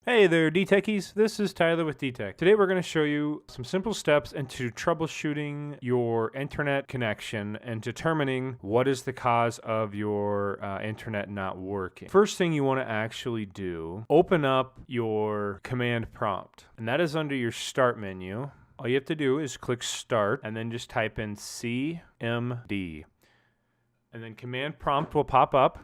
Hey there, DTechies. This is Tyler with DTech. Today we're going to show you some simple steps into troubleshooting your internet connection and determining what is the cause of your internet not working. First thing you want to actually do, open up your command prompt, and that is under your start menu. All you have to do is click start and then just type in CMD. And then command prompt will pop up.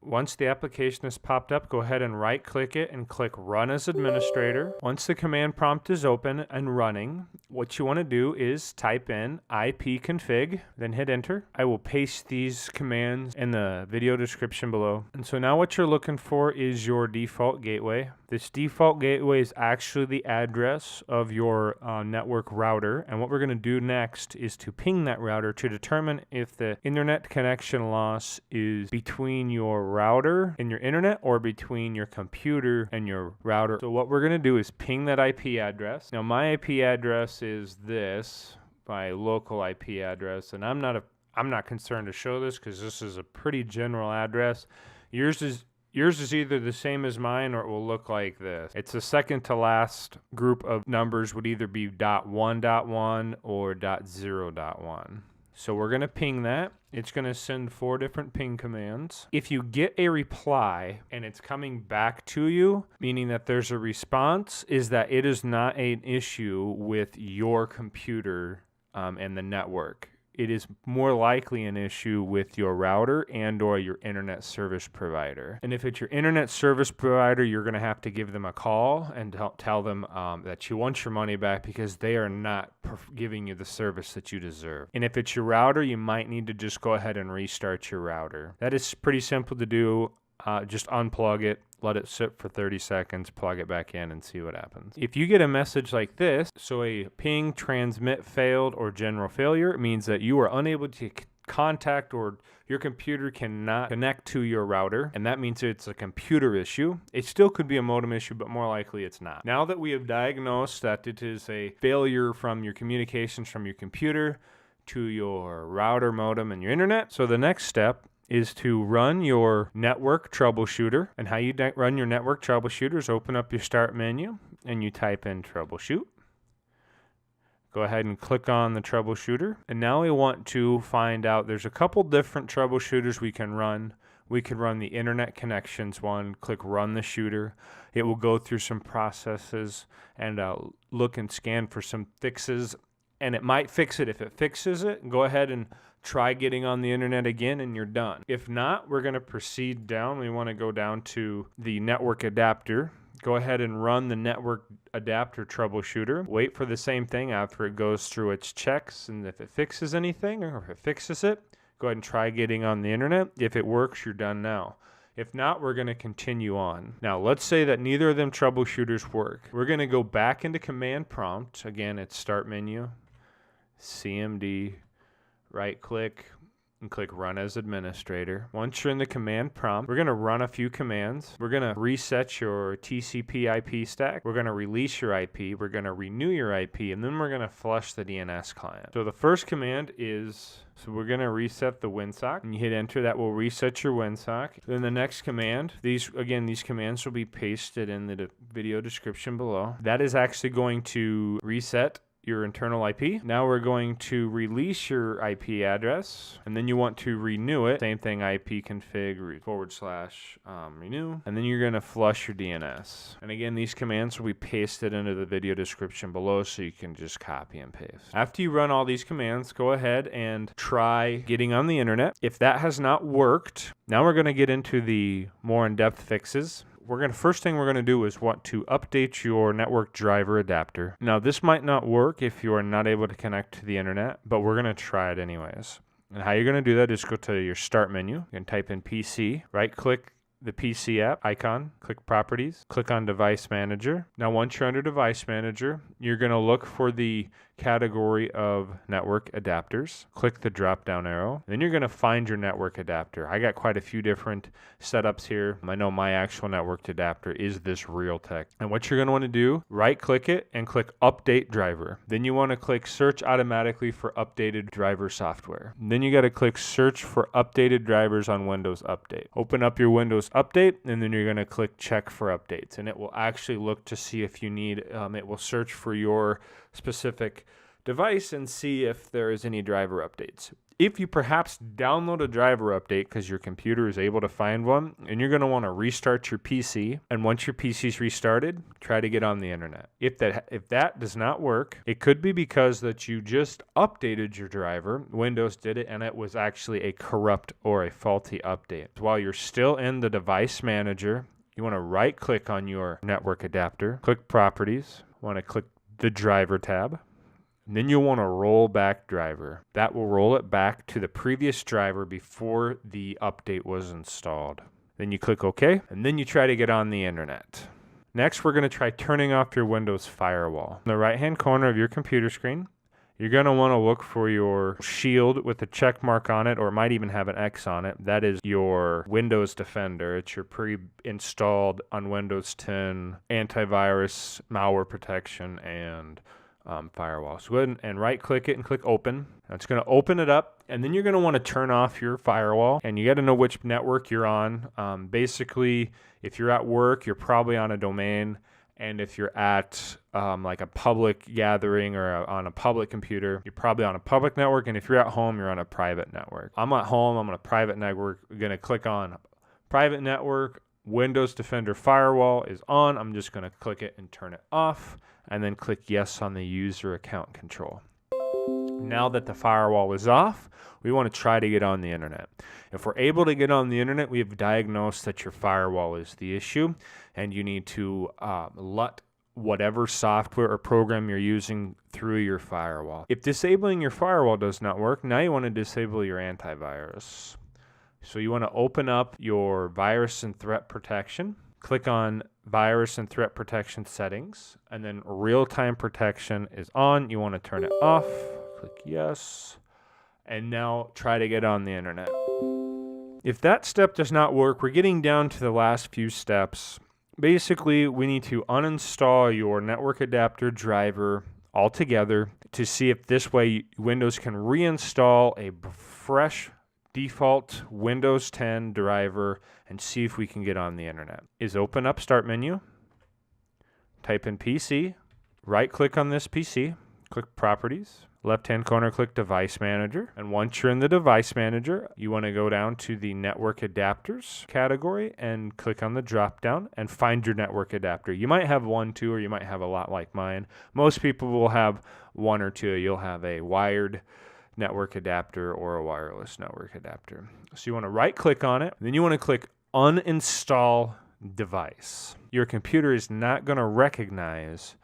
Once the application has popped up, go ahead and right-click it and click Run as Administrator. Once the command prompt is open and running, what you want to do is type in ipconfig, then hit Enter. I will paste these commands in the video description below. And so now what you're looking for is your default gateway. This default gateway is actually the address of your network router. And what we're going to do next is to ping that router to determine if the internet connection loss is between your router and your internet or between your computer and your router. So what we're going to do is ping that IP address. Now my IP address is this, my local IP address, and I'm not concerned to show this because this is a pretty general address. Yours is either the same as mine or it will look like this. It's the second to last group of numbers would either be .1.1 or .0.1. So we're going to ping that. It's going to send 4 different ping commands. If you get a reply and it's coming back to you, meaning that there's a response, is that it is not an issue with your computer and the network. It is more likely an issue with your router and or your internet service provider. And if it's your internet service provider, you're going to have to give them a call and tell them that you want your money back because they are not giving you the service that you deserve. And if it's your router, you might need to just go ahead and restart your router. That is pretty simple to do. Just unplug it, let it sit for 30 seconds, plug it back in and see what happens. If you get a message like this, so a ping transmit failed or general failure, it means that you are unable to contact or your computer cannot connect to your router, and that means it's a computer issue. It still could be a modem issue, but more likely it's not. Now that we have diagnosed that it is a failure from your communications from your computer to your router, modem, and your internet, so the next step is to run your network troubleshooter. And how you run your network troubleshooter is open up your start menu and you type in troubleshoot. Go ahead and click on the troubleshooter. And now we want to find out, there's a couple different troubleshooters we can run. We can run the internet connections one, click run the shooter. It will go through some processes and look and scan for some fixes. And it might fix it. If it fixes it, go ahead and try getting on the internet again and you're done. If not, we're going to proceed down. We want to go down to the network adapter. Go ahead and run the network adapter troubleshooter. Wait for the same thing after it goes through its checks, and if it fixes anything or if it fixes it, go ahead and try getting on the internet. If it works, you're done now. If not, we're going to continue on. Now, let's say that neither of them troubleshooters work. We're going to go back into command prompt. Again, it's start menu, CMD, right click and click run as administrator. Once you're in the command prompt, we're going to run a few commands. We're going to reset your TCP IP stack. We're going to release your IP. We're going to renew your IP, and then we're going to flush the DNS client. So the first command is, so we're going to reset the winsock, and you hit enter. That will reset your winsock. Then the next command, these commands will be pasted in the video description below. That is actually going to reset your internal IP. Now we're going to release your IP address, and then you want to renew it. Same thing, ipconfig / renew, and then you're going to flush your DNS. And again, these commands will be pasted into the video description below, so you can just copy and paste. After you run all these commands, go ahead and try getting on the internet. If that has not worked, now we're going to get into the more in-depth fixes. First thing we're going to do is want to update your network driver adapter. Now, this might not work if you are not able to connect to the internet, but we're going to try it anyways. And how you're going to do that is go to your start menu. You can type in PC, right-click the PC app icon, click Properties, click on Device Manager. Now, once you're under Device Manager, you're going to look for the category of network adapters. Click the drop-down arrow. Then you're going to find your network adapter. I got quite a few different setups here. I know my actual network adapter is this Realtek. And what you're going to want to do, right-click it and click Update Driver. Then you want to click Search automatically for updated driver software. And then you got to click Search for updated drivers on Windows Update. Open up your Windows Windows Update, and then you're going to click check for updates, and it will actually look to see if you need, it will search for your specific device and see if there is any driver updates. If you perhaps download a driver update because your computer is able to find one, and you're going to want to restart your PC, and once your PC is restarted, try to get on the internet. If that does not work, it could be because that you just updated your driver, Windows did it, and it was actually a corrupt or a faulty update. While you're still in the device manager, you want to right click on your network adapter, click properties, want to click the driver tab. And then you'll want to roll back driver. That will roll it back to the previous driver before the update was installed. Then you click OK, and then you try to get on the internet. Next, we're going to try turning off your Windows firewall. In the right-hand corner of your computer screen, you're going to want to look for your shield with a check mark on it, or it might even have an X on it. That is your Windows Defender. It's your pre-installed on Windows 10 antivirus, malware protection, and firewall. So go ahead and right click it and click open. It's going to open it up, and then you're going to want to turn off your firewall, and you got to know which network you're on. Basically, if you're at work, you're probably on a domain, and if you're at like a public gathering or on a public computer, you're probably on a public network, and if you're at home, you're on a private network. I'm at home, I'm on a private network. We're going to click on private network. Windows Defender firewall is on. I'm just going to click it and turn it off, and then click yes on the user account control. Now that the firewall is off, we want to try to get on the internet. If we're able to get on the internet, we have diagnosed that your firewall is the issue, and you need to let whatever software or program you're using through your firewall. If disabling your firewall does not work, now you want to disable your antivirus. So you want to open up your virus and threat protection, click on virus and threat protection settings, and then real-time protection is on. You want to turn it off, click yes, and now try to get on the internet. If that step does not work, we're getting down to the last few steps. Basically, we need to uninstall your network adapter driver altogether to see if this way Windows can reinstall a fresh default Windows 10 driver and see if we can get on the internet. Is open up Start menu, type in PC, right click on this PC, click Properties, left hand corner click Device Manager, and once you're in the Device Manager, you want to go down to the Network Adapters category and click on the drop down and find your network adapter. You might have one, two, or you might have a lot like mine. Most people will have one or two. You'll have a wired network adapter or a wireless network adapter. So you want to right click on it, and then you want to click uninstall device. Your computer is not going to recognize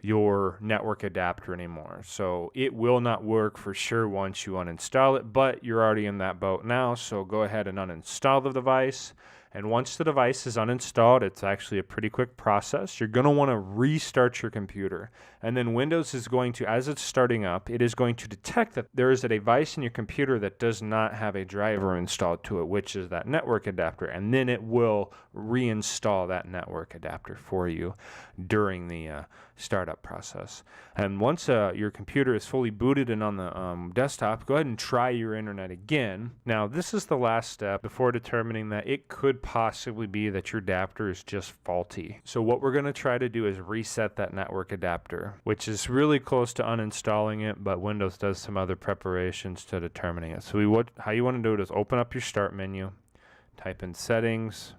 your network adapter anymore, so it will not work for sure once you uninstall it, but you're already in that boat now, so go ahead and uninstall the device. And once the device is uninstalled, it's actually a pretty quick process. You're going to want to restart your computer. And then Windows is going to, as it's starting up, it is going to detect that there is a device in your computer that does not have a driver installed to it, which is that network adapter. And then it will reinstall that network adapter for you during the startup process. And once your computer is fully booted and on the desktop, go ahead and try your internet again. Now, this is the last step before determining that it could possibly be that your adapter is just faulty. So what we're going to try to do is reset that network adapter, which is really close to uninstalling it, but Windows does some other preparations to determining it. So how you want to do it is open up your Start menu, type in Settings,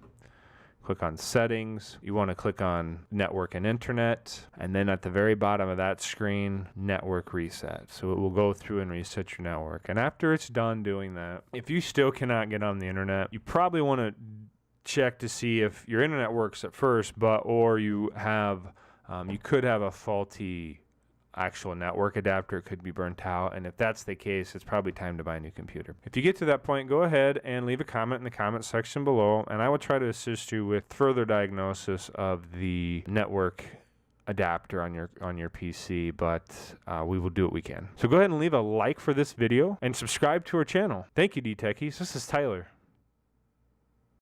click on Settings. You want to click on Network and Internet, and then at the very bottom of that screen, Network Reset. So it will go through and reset your network. And after it's done doing that, if you still cannot get on the internet, you probably want to check to see if your internet works at first, or you could have a faulty actual network adapter. It could be burnt out, and if that's the case, it's probably time to buy a new computer. If you get to that point, go ahead and leave a comment in the comment section below, and I will try to assist you with further diagnosis of the network adapter on your PC, but we will do what we can. So go ahead and leave a like for this video and subscribe to our channel. Thank you, DTechies. This is Tyler.